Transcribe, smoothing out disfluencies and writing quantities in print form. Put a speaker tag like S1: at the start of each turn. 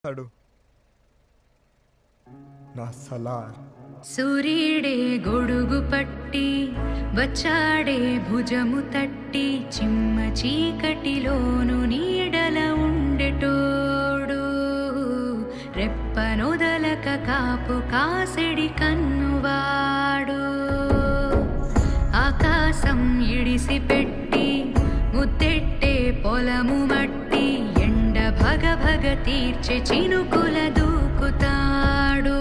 S1: అడు నా సలార్
S2: సూర్యుడే గొడుగు పట్టి వచ్చాడే భుజము తట్టి చిమ్మ చీకటిలోను నీడల ఉండెటోడు రెప్పనొదలక కాపు కాసెడి కన్నువాడు ఆకాశం ఇడిసి పెట్టి ముద్దెట్టే పొలము మట్టి ఎండ భగ భగ తీర్చే చినుకుల దూకుతాడు.